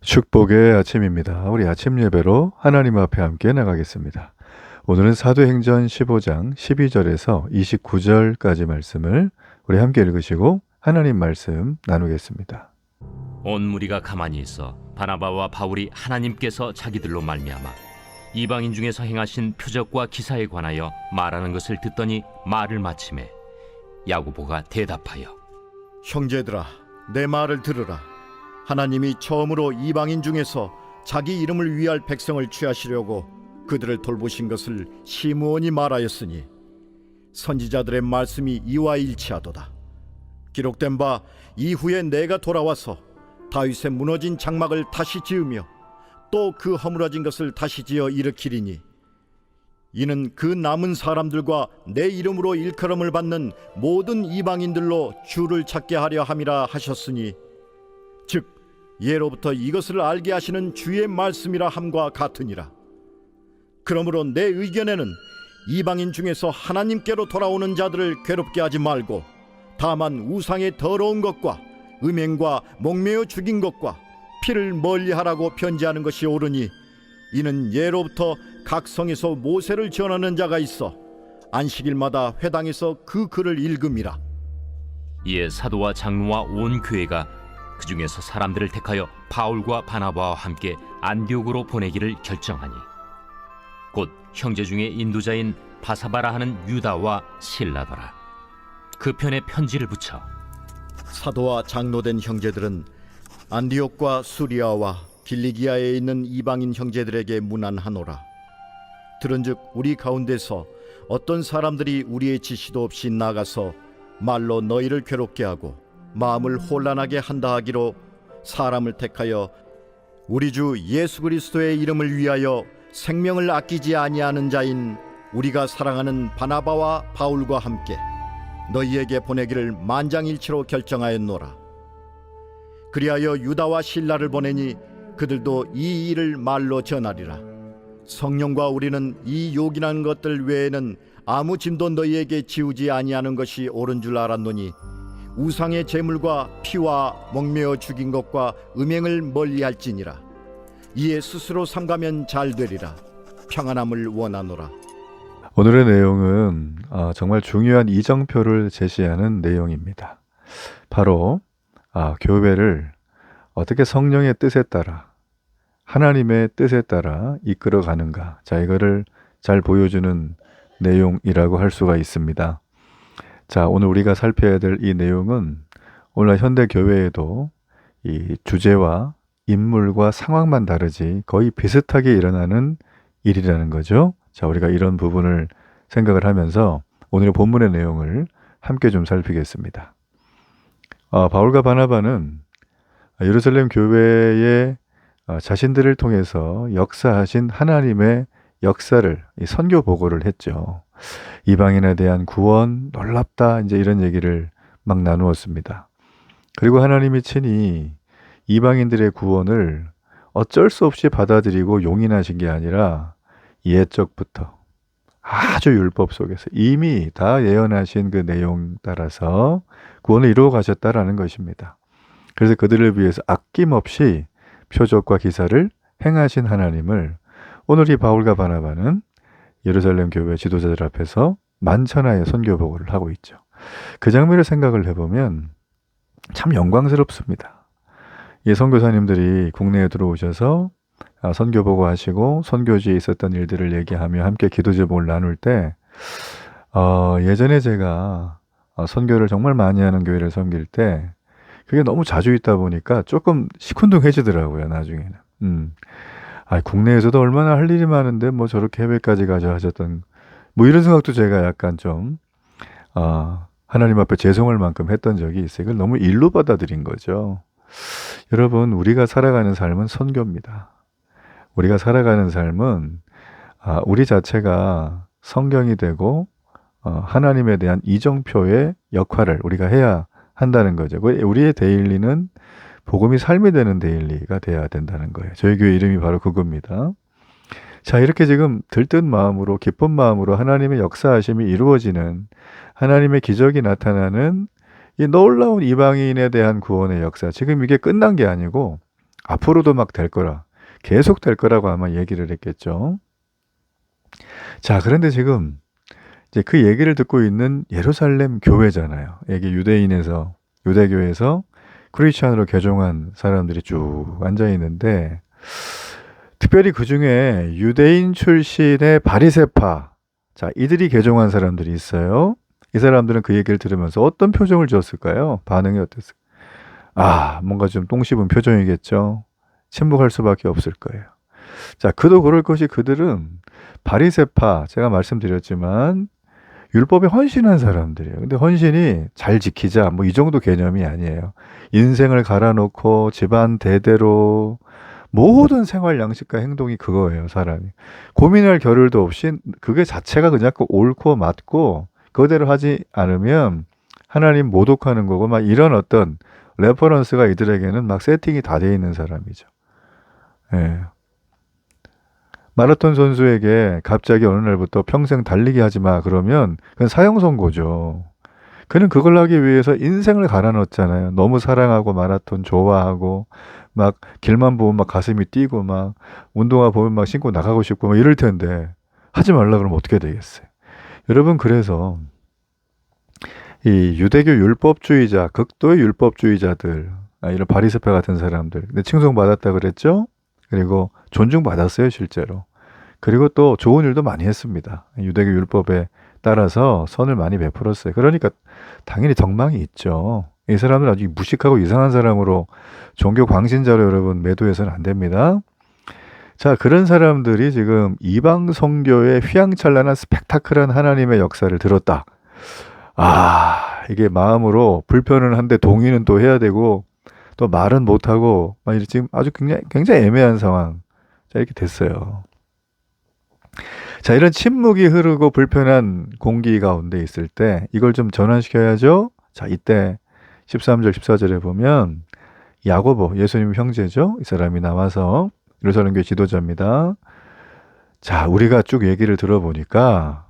축복의 아침입니다. 우리 아침 예배로 하나님 앞에 함께 나가겠습니다. 오늘은 사도행전 15장 12절에서 29절까지 말씀을 우리 함께 읽으시고 하나님 말씀 나누겠습니다. 온 무리가 가만히 있어 바나바와 바울이 하나님께서 자기들로 말미암아 이방인 중에서 행하신 표적과 기사에 관하여 말하는 것을 듣더니 말을 마치매 야고보가 대답하여 형제들아, 내 말을 들으라. 하나님이 처음으로 이방인 중에서 자기 이름을 위할 백성을 취하시려고 그들을 돌보신 것을 시므온이 말하였으니 선지자들의 말씀이 이와 일치하도다. 기록된 바 이후에 내가 돌아와서 다윗의 무너진 장막을 다시 지으며 또 그 허물어진 것을 다시 지어 일으키리니 이는 그 남은 사람들과 내 이름으로 일컬음을 받는 모든 이방인들로 주를 찾게 하려 함이라 하셨으니 즉 예로부터 이것을 알게 하시는 주의 말씀이라 함과 같으니라. 그러므로 내 의견에는 이방인 중에서 하나님께로 돌아오는 자들을 괴롭게 하지 말고 다만 우상의 더러운 것과 음행과 목매어 죽인 것과 피를 멀리하라고 편지하는 것이 옳으니 이는 예로부터 각 성에서 모세를 전하는 자가 있어 안식일마다 회당에서 그 글을 읽음이라. 이에 사도와 장로와 온 교회가 그 중에서 사람들을 택하여 바울과 바나바와 함께 안디옥으로 보내기를 결정하니 곧 형제 중에 인도자인 바사바라 하는 유다와 실라더라. 그 편에 편지를 붙여 사도와 장로된 형제들은 안디옥과 수리아와 길리기아에 있는 이방인 형제들에게 문안하노라. 들은즉 우리 가운데서 어떤 사람들이 우리의 지시도 없이 나가서 말로 너희를 괴롭게 하고 마음을 혼란하게 한다 하기로 사람을 택하여 우리 주 예수 그리스도의 이름을 위하여 생명을 아끼지 아니하는 자인 우리가 사랑하는 바나바와 바울과 함께 너희에게 보내기를 만장일치로 결정하였노라. 그리하여 유다와 실라를 보내니 그들도 이 일을 말로 전하리라. 성령과 우리는 이 요긴한 것들 외에는 아무 짐도 너희에게 지우지 아니하는 것이 옳은 줄 알았노니 우상의 제물과 피와 목매어 죽인 것과 음행을 멀리할지니라. 이에 스스로 삼가면 잘 되리라. 평안함을 원하노라. 오늘의 내용은 정말 중요한 이정표를 제시하는 내용입니다. 바로 교회를 어떻게 성령의 뜻에 따라 하나님의 뜻에 따라 이끌어 가는가, 이거를 잘 보여주는 내용이라고 할 수가 있습니다. 자, 오늘 우리가 살펴야 될 이 내용은 오늘날 현대 교회에도 이 주제와 인물과 상황만 다르지 거의 비슷하게 일어나는 일이라는 거죠. 자, 우리가 이런 부분을 생각을 하면서 오늘의 본문의 내용을 함께 좀 살피겠습니다. 바울과 바나바는 예루살렘 교회에 자신들을 통해서 역사하신 하나님의 역사를 선교 보고를 했죠. 이방인에 대한 구원 놀랍다, 이제 이런 얘기를 막 나누었습니다. 그리고 하나님이 친히 이방인들의 구원을 어쩔 수 없이 받아들이고 용인하신 게 아니라 옛적부터 아주 율법 속에서 이미 다 예언하신 그 내용 따라서 구원을 이루어 가셨다라는 것입니다. 그래서 그들을 위해서 아낌없이 표적과 기사를 행하신 하나님을 오늘 이 바울과 바나바는 예루살렘 교회 지도자들 앞에서 만천하에 선교 보고를 하고 있죠. 그 장면을 생각을 해보면 참 영광스럽습니다. 이 선교사님들이 국내에 들어오셔서 선교 보고하시고 선교지에 있었던 일들을 얘기하며 함께 기도 제목을 나눌 때 예전에 제가 선교를 정말 많이 하는 교회를 섬길 때 그게 너무 자주 있다 보니까 조금 시큰둥해지더라고요, 나중에는. 국내에서도 얼마나 할 일이 많은데 뭐 저렇게 해외까지 가서 하셨던 뭐 이런 생각도 제가 약간 좀 하나님 앞에 죄송할 만큼 했던 적이 있어요. 이걸 너무 일로 받아들인 거죠. 여러분, 우리가 살아가는 삶은 선교입니다. 우리가 살아가는 삶은 우리 자체가 성경이 되고 하나님에 대한 이정표의 역할을 우리가 해야 한다는 거죠. 우리의 데일리는 복음이 삶이 되는 데일리가 돼야 된다는 거예요. 저희 교회 이름이 바로 그겁니다. 자, 이렇게 지금 들뜬 마음으로 기쁜 마음으로 하나님의 역사하심이 이루어지는, 하나님의 기적이 나타나는 이 놀라운 이방인에 대한 구원의 역사, 지금 이게 끝난 게 아니고 앞으로도 막 될 거라. 계속 될 거라고 아마 얘기를 했겠죠. 자, 그런데 지금 이제 그 얘기를 듣고 있는 예루살렘 교회잖아요. 이게 유대교에서 크리스천으로 개종한 사람들이 쭉 앉아 있는데, 특별히 그 중에 유대인 출신의 바리새파, 자, 이들이 개종한 사람들이 있어요. 이 사람들은 그 얘기를 들으면서 어떤 표정을 지었을까요? 반응이 어땠을까요? 뭔가 좀 똥 씹은 표정이겠죠. 침묵할 수밖에 없을 거예요. 자, 그도 그럴 것이 그들은 바리새파, 제가 말씀드렸지만 율법에 헌신한 사람들이에요. 근데 헌신이 잘 지키자, 뭐 이 정도 개념이 아니에요. 인생을 갈아놓고 집안 대대로 모든 생활 양식과 행동이 그거예요, 사람이. 고민할 겨를도 없이 그게 자체가 그냥 옳고 맞고 그대로 하지 않으면 하나님 모독하는 거고, 막 이런 어떤 레퍼런스가 이들에게는 막 세팅이 다 돼 있는 사람이죠. 예. 마라톤 선수에게 갑자기 어느 날부터 평생 달리기 하지 마 그러면 그건 사형 선고죠. 그는 그걸 하기 위해서 인생을 갈아넣었잖아요. 너무 사랑하고 마라톤 좋아하고 막 길만 보면 막 가슴이 뛰고 막 운동화 보면 막 신고 나가고 싶고 막 이럴 텐데 하지 말라 그러면 어떻게 되겠어요? 여러분, 그래서 이 유대교 율법주의자, 극도의 율법주의자들, 이런 바리새파 같은 사람들, 근데 칭송받았다 그랬죠? 그리고 존중받았어요, 실제로. 그리고 또 좋은 일도 많이 했습니다. 유대교 율법에 따라서 선을 많이 베풀었어요. 그러니까 당연히 덕망이 있죠. 이 사람은 아주 무식하고 이상한 사람으로 종교 광신자로 여러분 매도해서는 안 됩니다. 자, 그런 사람들이 지금 이방 선교의 휘황찬란한 스펙타클한 하나님의 역사를 들었다. 이게 마음으로 불편은 한데 동의는 또 해야 되고 또 말은 못하고 막 지금 아주 굉장히 애매한 상황. 자, 이렇게 됐어요. 자, 이런 침묵이 흐르고 불편한 공기 가운데 있을 때 이걸 좀 전환시켜야죠. 자, 이때 13절, 14절에 보면 야고보, 예수님 형제죠. 이 사람이 나와서 예루살렘 교회 지도자입니다. 자, 우리가 쭉 얘기를 들어보니까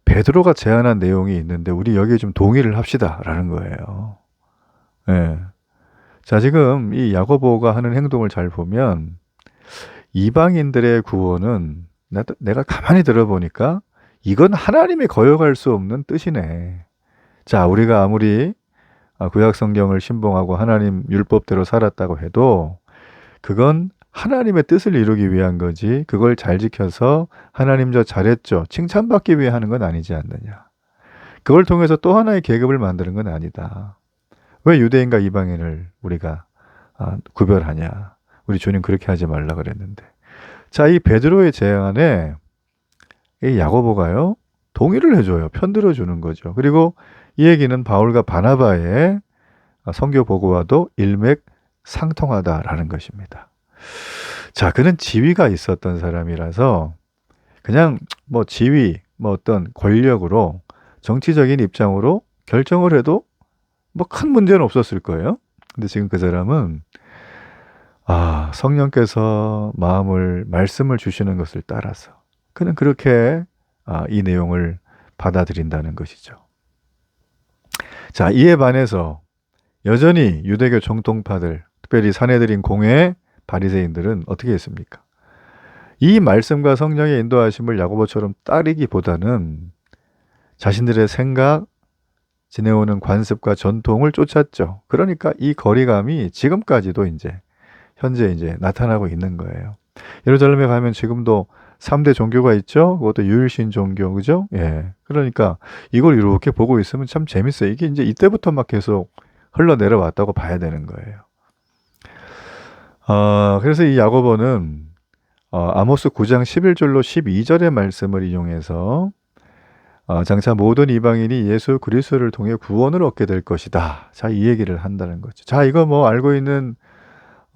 베드로가 제안한 내용이 있는데 우리 여기에 좀 동의를 합시다라는 거예요. 예. 자, 지금 이 야고보가 하는 행동을 잘 보면 이방인들의 구원은 내가 가만히 들어보니까 이건 하나님이 거역할 수 없는 뜻이네. 자, 우리가 아무리 구약 성경을 신봉하고 하나님 율법대로 살았다고 해도 그건 하나님의 뜻을 이루기 위한 거지, 그걸 잘 지켜서 하나님 저 잘했죠 칭찬받기 위해 하는 건 아니지 않느냐. 그걸 통해서 또 하나의 계급을 만드는 건 아니다. 왜 유대인과 이방인을 우리가 구별하냐. 우리 주님 그렇게 하지 말라 그랬는데. 자, 이 베드로의 제안에 이 야고보가요 동의를 해줘요. 편들어주는 거죠. 그리고 이 얘기는 바울과 바나바의 선교 보고와도 일맥상통하다라는 것입니다. 자, 그는 지위가 있었던 사람이라서 그냥 뭐 지위, 뭐 어떤 권력으로 정치적인 입장으로 결정을 해도 뭐 큰 문제는 없었을 거예요. 근데 지금 그 사람은 성령께서 말씀을 주시는 것을 따라서 그는 그렇게 이 내용을 받아들인다는 것이죠. 자, 이에 반해서 여전히 유대교 정통파들, 특별히 사내들인 공회 바리새인들은 어떻게 했습니까? 이 말씀과 성령의 인도하심을 야고보처럼 따르기보다는 자신들의 생각, 지내오는 관습과 전통을 쫓았죠. 그러니까 이 거리감이 지금까지도 현재 나타나고 있는 거예요. 예루살렘에 가면 지금도 3대 종교가 있죠. 그것도 유일신 종교, 그죠? 예. 그러니까 이걸 이렇게 보고 있으면 참 재밌어요. 이게 이때부터 막 계속 흘러내려왔다고 봐야 되는 거예요. 그래서 이 야고보는 아모스 9장 11절로 12절의 말씀을 인용해서 장차 모든 이방인이 예수 그리스도를 통해 구원을 얻게 될 것이다. 자, 이 얘기를 한다는 거죠. 자, 이거 뭐 알고 있는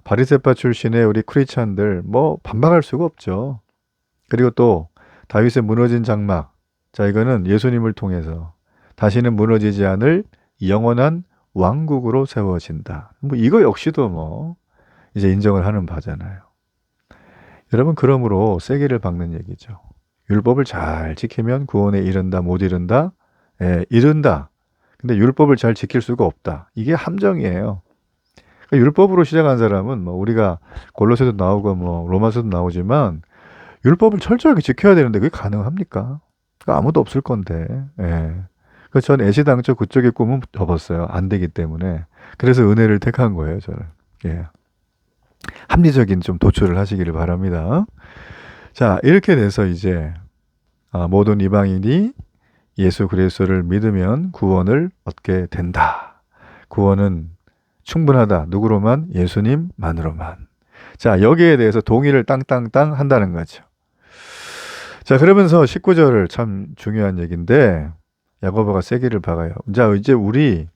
바리새파 출신의 우리 크리스찬들 뭐 반박할 수가 없죠. 그리고 또 다윗의 무너진 장막. 자, 이거는 예수님을 통해서 다시는 무너지지 않을 영원한 왕국으로 세워진다. 뭐 이거 역시도 이제 인정을 하는 바잖아요. 여러분, 그러므로 세기를 박는 얘기죠. 율법을 잘 지키면 구원에 이른다, 못 이른다? 예, 이른다. 근데 율법을 잘 지킬 수가 없다. 이게 함정이에요. 율법으로 시작한 사람은 뭐 우리가 골로새도 나오고 뭐 로마서도 나오지만 율법을 철저하게 지켜야 되는데 그게 가능합니까? 아무도 없을 건데. 예. 그래서 전 애시당초 그쪽의 꿈은 접었어요. 안 되기 때문에. 그래서 은혜를 택한 거예요, 저는. 예. 합리적인 좀 도출을 하시기를 바랍니다. 자, 이렇게 돼서 이제 모든 이방인이 예수 그리스도를 믿으면 구원을 얻게 된다. 구원은 충분하다. 누구로만? 예수님만으로만. 자, 여기에 대해서 동의를 땅땅땅 한다는 거죠. 자, 그러면서 19절을 참 중요한 얘기인데 야고보가 세기를 박아요. 자, 이제 우리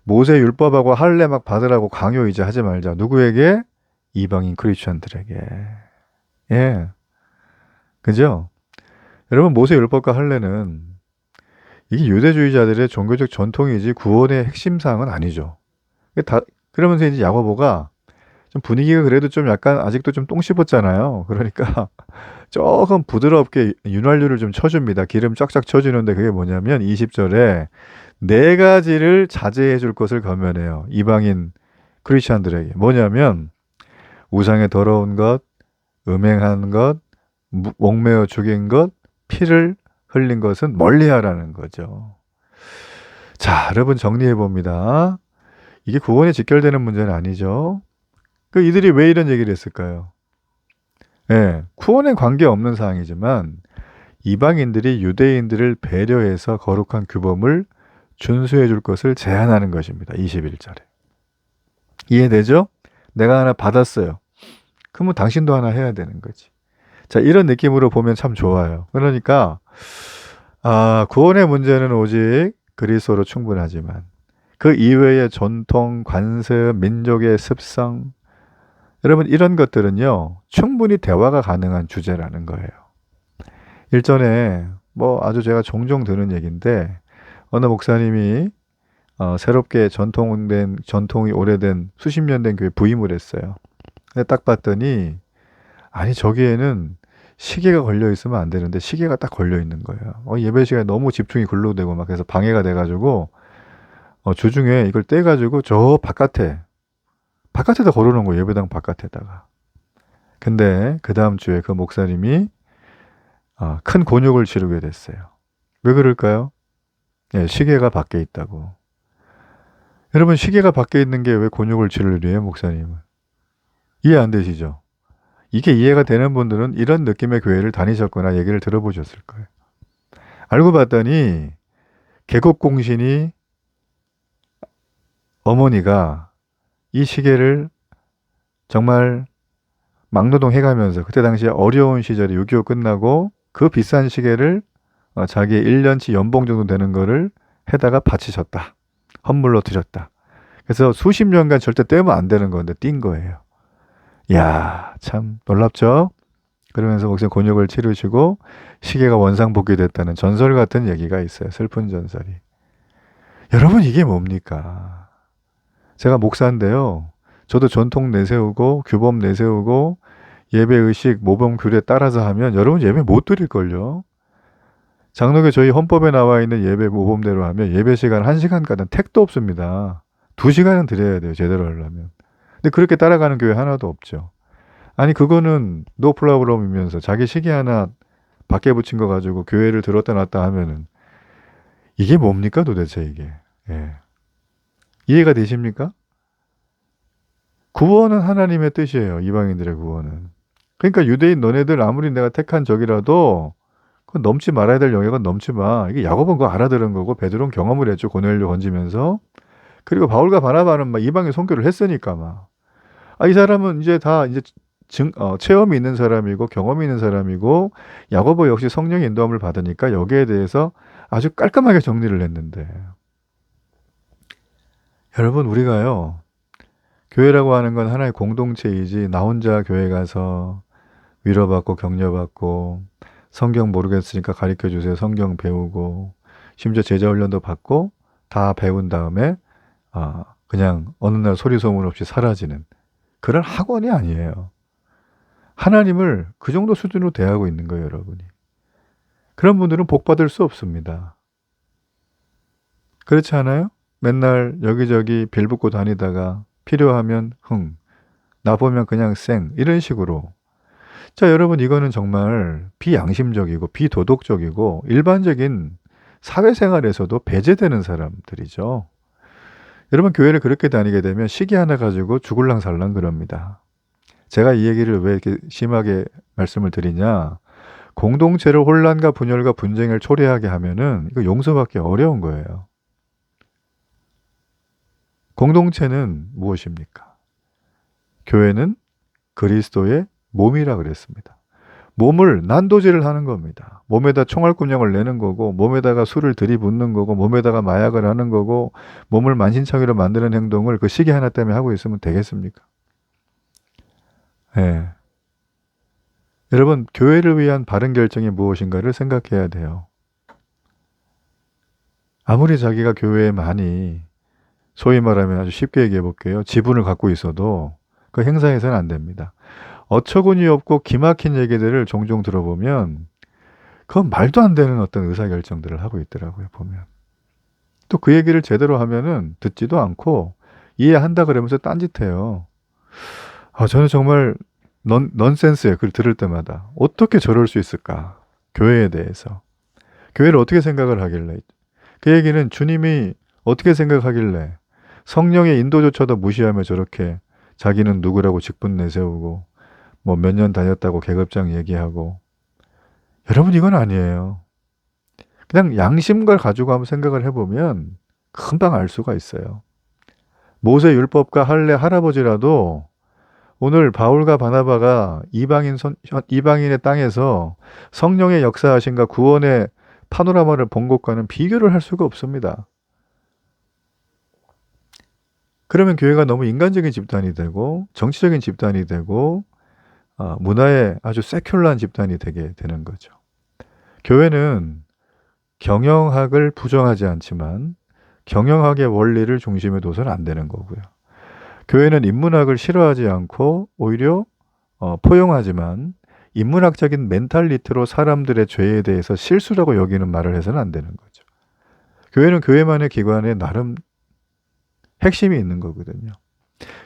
모세 율법하고 할례 막 받으라고 강요 이제 하지 말자. 누구에게? 이방인 크리스천들에게. 예. 그죠? 여러분, 모세 율법과 할례는 이게 유대주의자들의 종교적 전통이지 구원의 핵심 사항은 아니죠. 그러면서 이제 야고보가 좀 분위기가 그래도 좀 약간 아직도 좀 똥 씹었잖아요. 그러니까 조금 부드럽게 윤활유를 좀 쳐줍니다. 기름 쫙쫙 쳐주는데 그게 뭐냐면 20절에 네 가지를 자제해 줄 것을 권면해요. 이방인 크리스천들에게. 뭐냐면 우상의 더러운 것, 음행한 것, 목매어 죽인 것, 피를 흘린 것은 멀리하라는 거죠. 자, 여러분 정리해 봅니다. 이게 구원에 직결되는 문제는 아니죠. 이들이 왜 이런 얘기를 했을까요? 예, 구원에 관계없는 사항이지만 이방인들이 유대인들을 배려해서 거룩한 규범을 준수해 줄 것을 제안하는 것입니다. 21절에. 이해되죠? 내가 하나 받았어요. 그러면 당신도 하나 해야 되는 거지. 자, 이런 느낌으로 보면 참 좋아요. 그러니까 구원의 문제는 오직 그리스도로 충분하지만 그 이외의 전통, 관습, 민족의 습성, 여러분 이런 것들은요 충분히 대화가 가능한 주제라는 거예요. 일전에 뭐 아주 제가 종종 드는 얘기인데 어느 목사님이 새롭게 전통이 오래된 수십 년 된 교회 부임을 했어요. 근데 딱 봤더니 아니 저기에는 시계가 걸려 있으면 안 되는데 시계가 딱 걸려 있는 거예요. 예배 시간에 너무 집중이 글로 되고 막 해서 방해가 돼가지고 주중에 이걸 떼가지고 저 바깥에다 걸어놓은 거예요. 예배당 바깥에다가. 근데 그 다음 주에 그 목사님이 큰 곤욕을 치르게 됐어요. 왜 그럴까요? 예, 시계가 밖에 있다고. 여러분 시계가 밖에 있는 게 왜 곤욕을 치르려요, 목사님은? 이해 안 되시죠? 이게 이해가 되는 분들은 이런 느낌의 교회를 다니셨거나 얘기를 들어보셨을 거예요. 알고 봤더니 개국공신이 어머니가 이 시계를 정말 막노동 해가면서 그때 당시에 어려운 시절에 6.25 끝나고 그 비싼 시계를 자기의 1년치 연봉 정도 되는 거를 해다가 바치셨다. 헌물로 드렸다. 그래서 수십 년간 절대 떼면 안 되는 건데 띈 거예요. 이야, 참 놀랍죠? 그러면서 목사님 곤욕을 치르시고 시계가 원상복귀 됐다는 전설 같은 얘기가 있어요. 슬픈 전설이. 여러분 이게 뭡니까? 제가 목사인데요. 저도 전통 내세우고 규범 내세우고 예배의식 모범 규례 따라서 하면 여러분 예배 못 드릴걸요. 장로교 저희 헌법에 나와 있는 예배 모범대로 하면 예배 시간 1시간까지는 택도 없습니다. 2시간은 드려야 돼요. 제대로 하려면. 근데 그렇게 따라가는 교회 하나도 없죠. 아니 그거는 노 프로블럼이면서 자기 시계 하나 밖에 붙인 거 가지고 교회를 들었다 놨다 하면은 이게 뭡니까 도대체 이게. 예. 이해가 되십니까? 구원은 하나님의 뜻이에요. 이방인들의 구원은. 그러니까 유대인 너네들 아무리 내가 택한 적이라도 그건 넘지 말아야 될 영역은 넘지 마. 이게 야고보는 그거 알아들은 거고 베드로는 경험을 했죠. 고넬료 건지면서. 그리고 바울과 바나바는 막 이방인 선교를 했으니까 막. 이 사람은 이제 다 이제 체험이 있는 사람이고 경험이 있는 사람이고 야고보 역시 성령의 인도함을 받으니까 여기에 대해서 아주 깔끔하게 정리를 했는데 여러분 우리가요 교회라고 하는 건 하나의 공동체이지 나 혼자 교회 가서 위로받고 격려받고 성경 모르겠으니까 가르쳐주세요 성경 배우고 심지어 제자훈련도 받고 다 배운 다음에 그냥 어느 날 소리 소문 없이 사라지는 그런 학원이 아니에요. 하나님을 그 정도 수준으로 대하고 있는 거예요, 여러분이. 그런 분들은 복 받을 수 없습니다. 그렇지 않아요? 맨날 여기저기 빌붙고 다니다가 필요하면 흥, 나보면 그냥 쌩, 이런 식으로. 자, 여러분, 이거는 정말 비양심적이고 비도덕적이고 일반적인 사회생활에서도 배제되는 사람들이죠. 여러분, 교회를 그렇게 다니게 되면 시기 하나 가지고 죽을랑살랑 그럽니다. 제가 이 얘기를 왜 이렇게 심하게 말씀을 드리냐? 공동체를 혼란과 분열과 분쟁을 초래하게 하면은 이거 용서받기 어려운 거예요. 공동체는 무엇입니까? 교회는 그리스도의 몸이라 그랬습니다. 몸을 난도질을 하는 겁니다. 몸에다 총알군형을 내는 거고, 몸에다가 술을 들이붓는 거고, 몸에다가 마약을 하는 거고, 몸을 만신창이로 만드는 행동을 그 시기 하나 때문에 하고 있으면 되겠습니까? 예. 여러분, 교회를 위한 바른 결정이 무엇인가를 생각해야 돼요. 아무리 자기가 교회에 많이, 소위 말하면 아주 쉽게 얘기해 볼게요. 지분을 갖고 있어도 그 행사해서는 안 됩니다. 어처구니 없고 기막힌 얘기들을 종종 들어보면 그건 말도 안 되는 어떤 의사결정들을 하고 있더라고요, 보면. 또 그 얘기를 제대로 하면은 듣지도 않고 이해한다 그러면서 딴짓해요. 저는 정말 넌센스예요. 그걸 들을 때마다. 어떻게 저럴 수 있을까? 교회에 대해서. 교회를 어떻게 생각을 하길래. 그 얘기는 주님이 어떻게 생각하길래 성령의 인도조차도 무시하며 저렇게 자기는 누구라고 직분 내세우고 뭐 몇 년 다녔다고 계급장 얘기하고. 여러분, 이건 아니에요. 그냥 양심걸 가지고 한번 생각을 해보면 금방 알 수가 있어요. 모세 율법과 할례 할아버지라도 오늘 바울과 바나바가 이방인의 땅에서 성령의 역사하심과 구원의 파노라마를 본 것과는 비교를 할 수가 없습니다. 그러면 교회가 너무 인간적인 집단이 되고 정치적인 집단이 되고 문화의 아주 세큘러한 집단이 되게 되는 거죠. 교회는 경영학을 부정하지 않지만 경영학의 원리를 중심에 둬서는 안 되는 거고요. 교회는 인문학을 싫어하지 않고 오히려 포용하지만 인문학적인 멘탈리티로 사람들의 죄에 대해서 실수라고 여기는 말을 해서는 안 되는 거죠. 교회는 교회만의 기관에 나름 핵심이 있는 거거든요.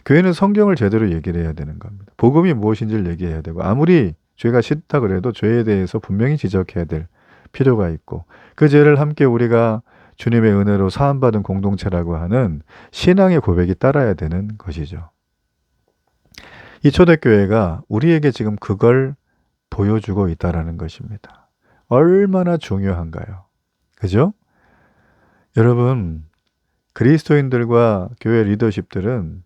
교회는 성경을 제대로 얘기를 해야 되는 겁니다. 복음이 무엇인지를 얘기해야 되고 아무리 죄가 싫다 그래도 죄에 대해서 분명히 지적해야 될 필요가 있고 그 죄를 함께 우리가 주님의 은혜로 사함받은 공동체라고 하는 신앙의 고백이 따라야 되는 것이죠. 이 초대교회가 우리에게 지금 그걸 보여주고 있다라는 것입니다. 얼마나 중요한가요? 그죠? 여러분, 그리스도인들과 교회 리더십들은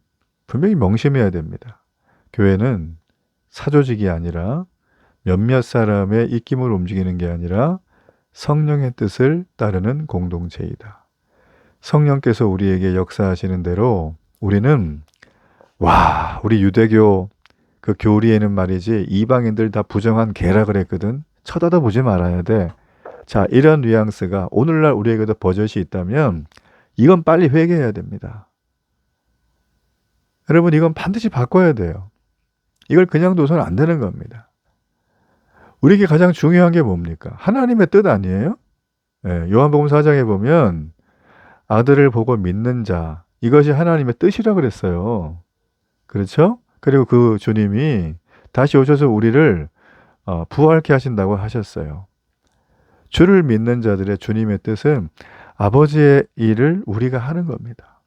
분명히 명심해야 됩니다. 교회는 사조직이 아니라 몇몇 사람의 입김을 움직이는 게 아니라 성령의 뜻을 따르는 공동체이다. 성령께서 우리에게 역사하시는 대로 우리는 우리 유대교 그 교리에는 말이지 이방인들 다 부정한 개라 그랬거든. 쳐다도 보지 말아야 돼. 자, 이런 뉘앙스가 오늘날 우리에게도 버젓이 있다면 이건 빨리 회개해야 됩니다. 여러분, 이건 반드시 바꿔야 돼요. 이걸 그냥 둬서는 안 되는 겁니다. 우리에게 가장 중요한 게 뭡니까? 하나님의 뜻 아니에요? 요한복음 4장에 보면 아들을 보고 믿는 자, 이것이 하나님의 뜻이라 그랬어요. 그렇죠? 그리고 그 주님이 다시 오셔서 우리를 부활케 하신다고 하셨어요. 주를 믿는 자들의 주님의 뜻은 아버지의 일을 우리가 하는 겁니다.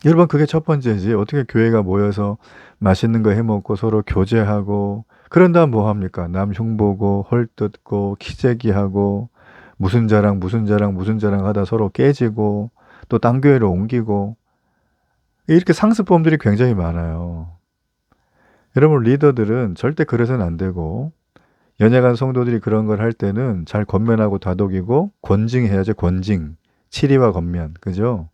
여러분, 그게 첫 번째지. 어떻게 교회가 모여서 맛있는 거 해먹고 서로 교제하고 그런 다음 뭐 합니까? 남 흉보고 헐뜯고 키재기하고 무슨 자랑 하다 서로 깨지고 또 딴 교회로 옮기고 이렇게 상습범들이 굉장히 많아요. 여러분, 리더들은 절대 그래서는 안 되고 연약한 성도들이 그런 걸 할 때는 잘 권면하고 다독이고 권징해야죠. 권징. 치리와 권면. 그죠?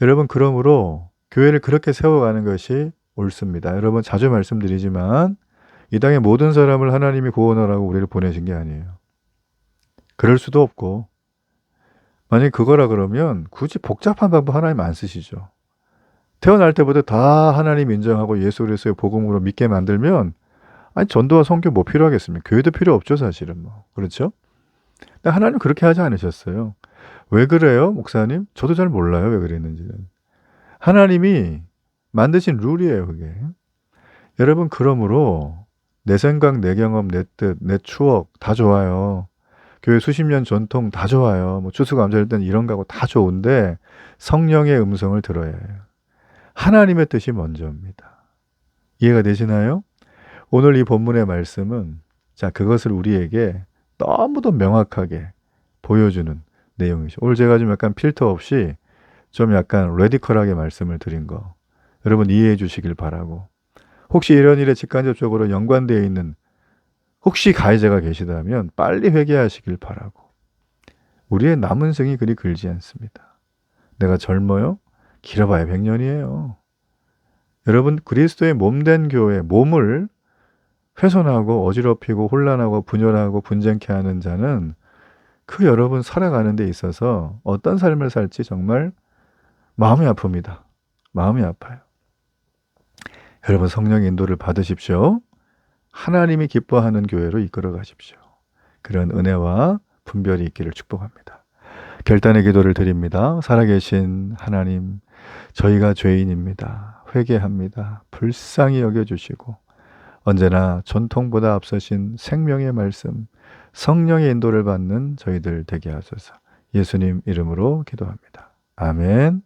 여러분, 그러므로 교회를 그렇게 세워가는 것이 옳습니다. 여러분, 자주 말씀드리지만 이 땅의 모든 사람을 하나님이 구원하라고 우리를 보내신 게 아니에요. 그럴 수도 없고 만약에 그거라 그러면 굳이 복잡한 방법 하나님 안 쓰시죠. 태어날 때부터 다 하나님 인정하고 예수 그리스도의 복음으로 믿게 만들면 전도와 선교 뭐 필요하겠습니까? 교회도 필요 없죠, 사실은 뭐. 그렇죠? 근데 하나님 그렇게 하지 않으셨어요. 왜 그래요, 목사님? 저도 잘 몰라요, 왜 그랬는지는. 하나님이 만드신 룰이에요, 그게. 여러분, 그러므로 내 생각, 내 경험, 내 뜻, 내 추억 다 좋아요. 교회 수십 년 전통 다 좋아요. 뭐 추수감사절 때는 이런 거하고 다 좋은데 성령의 음성을 들어야 해요. 하나님의 뜻이 먼저입니다. 이해가 되시나요? 오늘 이 본문의 말씀은 자, 그것을 우리에게 너무도 명확하게 보여주는 내용이죠. 오늘 제가 좀 약간 필터 없이 좀 약간 레디컬하게 말씀을 드린 거 여러분 이해해 주시길 바라고, 혹시 이런 일에 직간접적으로 연관되어 있는 혹시 가해자가 계시다면 빨리 회개하시길 바라고, 우리의 남은 생이 그리 길지 않습니다. 내가 젊어요? 길어봐야 100년이에요. 여러분, 그리스도의 몸된 교회, 몸을 훼손하고 어지럽히고 혼란하고 분열하고 분쟁케 하는 자는 그 여러분 살아가는 데 있어서 어떤 삶을 살지 정말 마음이 아픕니다. 마음이 아파요. 여러분, 성령의 인도를 받으십시오. 하나님이 기뻐하는 교회로 이끌어 가십시오. 그런 은혜와 분별이 있기를 축복합니다. 결단의 기도를 드립니다. 살아계신 하나님, 저희가 죄인입니다. 회개합니다. 불쌍히 여겨주시고 언제나 전통보다 앞서신 생명의 말씀, 성령의 인도를 받는 저희들 되게 하소서. 예수님 이름으로 기도합니다. 아멘.